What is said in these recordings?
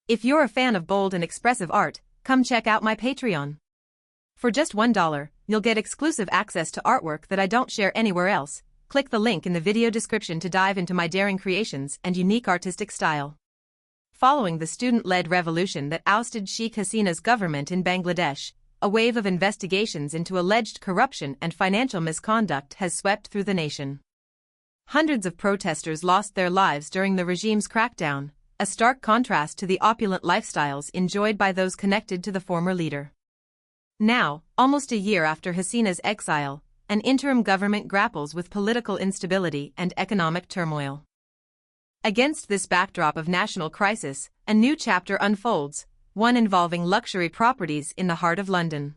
If you're a fan of bold and expressive art, come check out my Patreon. For just $1, you'll get exclusive access to artwork that I don't share anywhere else. Click the link in the video description to dive into my daring creations and unique artistic style. Following the student-led revolution that ousted Sheikh Hasina's government in Bangladesh, a wave of investigations into alleged corruption and financial misconduct has swept through the nation. Hundreds of protesters lost their lives during the regime's crackdown, a stark contrast to the opulent lifestyles enjoyed by those connected to the former leader. Now, almost a year after Hasina's exile, an interim government grapples with political instability and economic turmoil. Against this backdrop of national crisis, a new chapter unfolds, one involving luxury properties in the heart of London.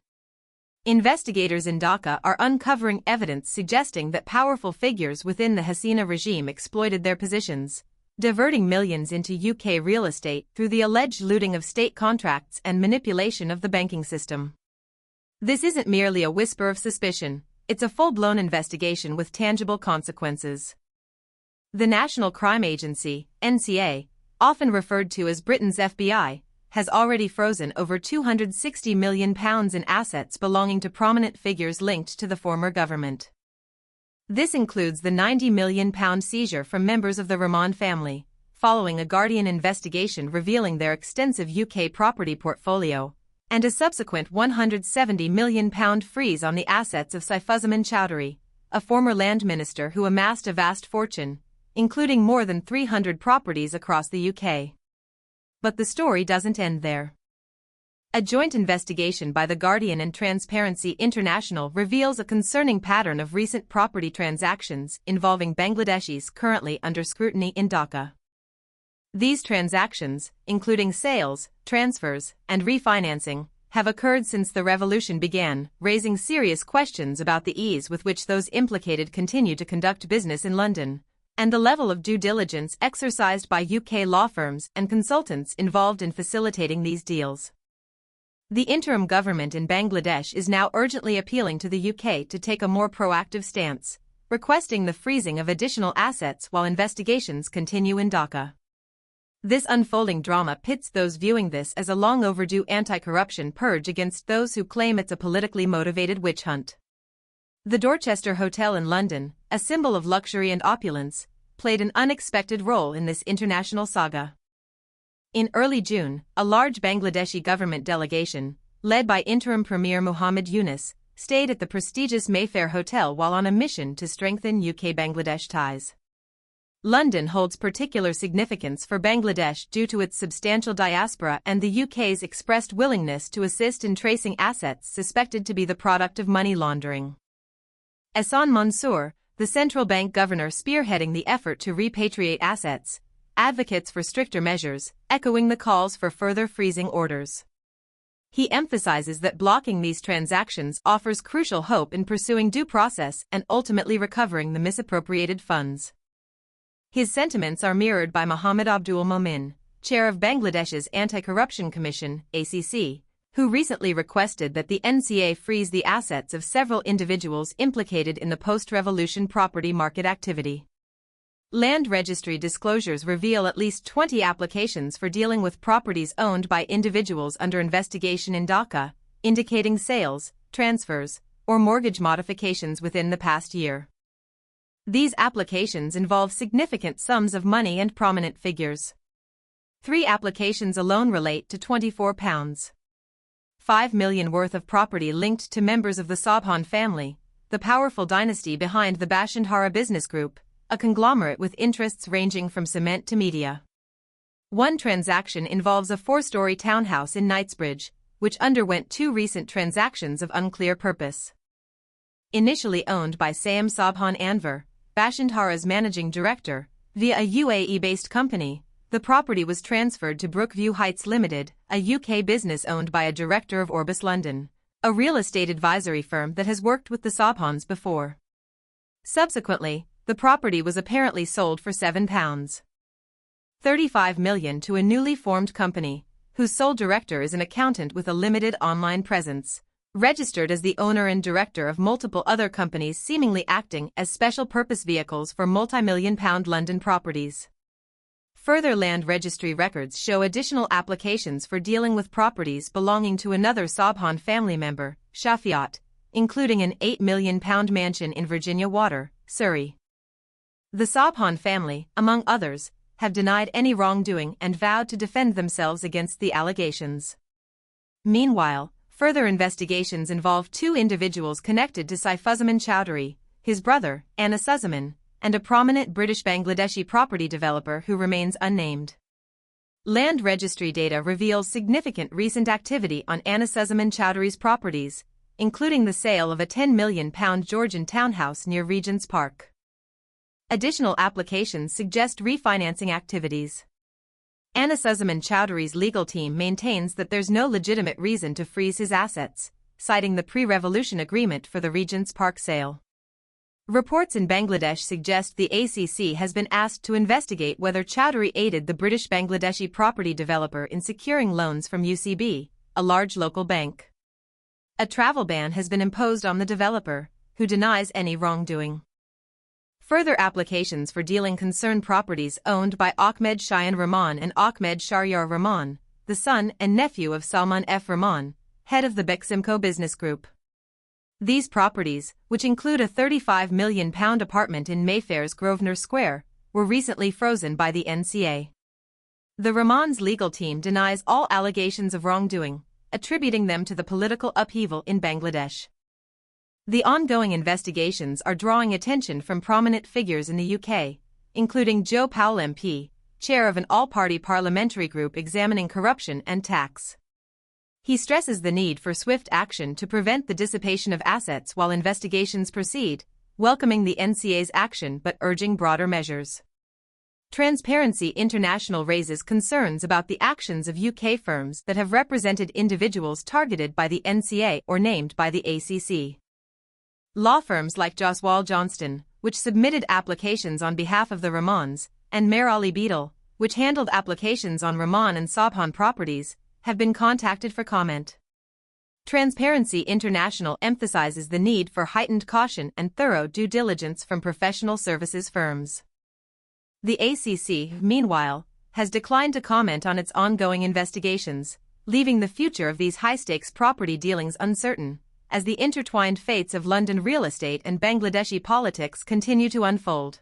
Investigators in Dhaka are uncovering evidence suggesting that powerful figures within the Hasina regime exploited their positions, diverting millions into UK real estate through the alleged looting of state contracts and manipulation of the banking system. This isn't merely a whisper of suspicion, it's a full-blown investigation with tangible consequences. The National Crime Agency, NCA, often referred to as Britain's FBI, has already frozen over £260 million in assets belonging to prominent figures linked to the former government. This includes the £90 million seizure from members of the Rahman family, following a Guardian investigation revealing their extensive UK property portfolio, and a subsequent £170 million freeze on the assets of Saifuzzahman Chowdhury, a former land minister who amassed a vast fortune, including more than 300 properties across the UK. But the story doesn't end there. A joint investigation by The Guardian and Transparency International reveals a concerning pattern of recent property transactions involving Bangladeshis currently under scrutiny in Dhaka. These transactions, including sales, transfers, and refinancing, have occurred since the revolution began, raising serious questions about the ease with which those implicated continue to conduct business in London, and the level of due diligence exercised by UK law firms and consultants involved in facilitating these deals. The interim government in Bangladesh is now urgently appealing to the UK to take a more proactive stance, requesting the freezing of additional assets while investigations continue in Dhaka. This unfolding drama pits those viewing this as a long-overdue anti-corruption purge against those who claim it's a politically motivated witch hunt. The Dorchester Hotel in London, a symbol of luxury and opulence, played an unexpected role in this international saga. In early June, a large Bangladeshi government delegation, led by interim Premier Muhammad Yunus, stayed at the prestigious Mayfair Hotel while on a mission to strengthen UK-Bangladesh ties. London holds particular significance for Bangladesh due to its substantial diaspora and the UK's expressed willingness to assist in tracing assets suspected to be the product of money laundering. Ehsan Mansour, the central bank governor spearheading the effort to repatriate assets, advocates for stricter measures, echoing the calls for further freezing orders. He emphasizes that blocking these transactions offers crucial hope in pursuing due process and ultimately recovering the misappropriated funds. His sentiments are mirrored by Mohammed Abdul Momin, chair of Bangladesh's Anti-Corruption Commission, ACC, who recently requested that the NCA freeze the assets of several individuals implicated in the post-revolution property market activity. Land registry disclosures reveal at least 20 applications for dealing with properties owned by individuals under investigation in Dhaka, indicating sales, transfers, or mortgage modifications within the past year. These applications involve significant sums of money and prominent figures. 3 applications alone relate to £24.5 million worth of property linked to members of the Sobhan family, the powerful dynasty behind the Bashundhara Business Group, a conglomerate with interests ranging from cement to media. One transaction involves a 4-story townhouse in Knightsbridge, which underwent 2 recent transactions of unclear purpose. Initially owned by Sayam Sobhan Anwar, Bashundhara's managing director, via a UAE-based company, the property was transferred to Brookview Heights Limited, a UK business owned by a director of Orbis London, a real estate advisory firm that has worked with the Sobhans before. Subsequently, the property was apparently sold for £7.35 million to a newly formed company, whose sole director is an accountant with a limited online presence, registered as the owner and director of multiple other companies seemingly acting as special-purpose vehicles for multi-million-pound London properties. Further land registry records show additional applications for dealing with properties belonging to another Sobhan family member, Shafiat, including an £8 million mansion in Virginia Water, Surrey. The Sobhan family, among others, have denied any wrongdoing and vowed to defend themselves against the allegations. Meanwhile, further investigations involve two individuals connected to Saifuzzahman Chowdhury, his brother, Anasuszaman, and a prominent British Bangladeshi property developer who remains unnamed. Land registry data reveals significant recent activity on Anasuszaman Chowdhury's properties, including the sale of a £10 million Georgian townhouse near Regent's Park. Additional applications suggest refinancing activities. Anasuszaman Chowdhury's legal team maintains that there's no legitimate reason to freeze his assets, citing the pre-revolution agreement for the Regent's Park sale. Reports in Bangladesh suggest the ACC has been asked to investigate whether Chowdhury aided the British Bangladeshi property developer in securing loans from UCB, a large local bank. A travel ban has been imposed on the developer, who denies any wrongdoing. Further applications for dealing concern properties owned by Ahmed Shayan Rahman and Ahmed Sharyar Rahman, the son and nephew of Salman F. Rahman, head of the Beximco business group. These properties, which include a £35 million apartment in Mayfair's Grosvenor Square, were recently frozen by the NCA. The Rahman's legal team denies all allegations of wrongdoing, attributing them to the political upheaval in Bangladesh. The ongoing investigations are drawing attention from prominent figures in the UK, including Joe Powell MP, chair of an all-party parliamentary group examining corruption and tax. He stresses the need for swift action to prevent the dissipation of assets while investigations proceed, welcoming the NCA's action but urging broader measures. Transparency International raises concerns about the actions of UK firms that have represented individuals targeted by the NCA or named by the ACC. Law firms like Joswal Johnston, which submitted applications on behalf of the Rahmans, and Mayor Ali Beadle, which handled applications on Rahman and Sobhan properties, have been contacted for comment. Transparency International emphasizes the need for heightened caution and thorough due diligence from professional services firms. The ACC, meanwhile, has declined to comment on its ongoing investigations, leaving the future of these high-stakes property dealings uncertain, as the intertwined fates of London real estate and Bangladeshi politics continue to unfold.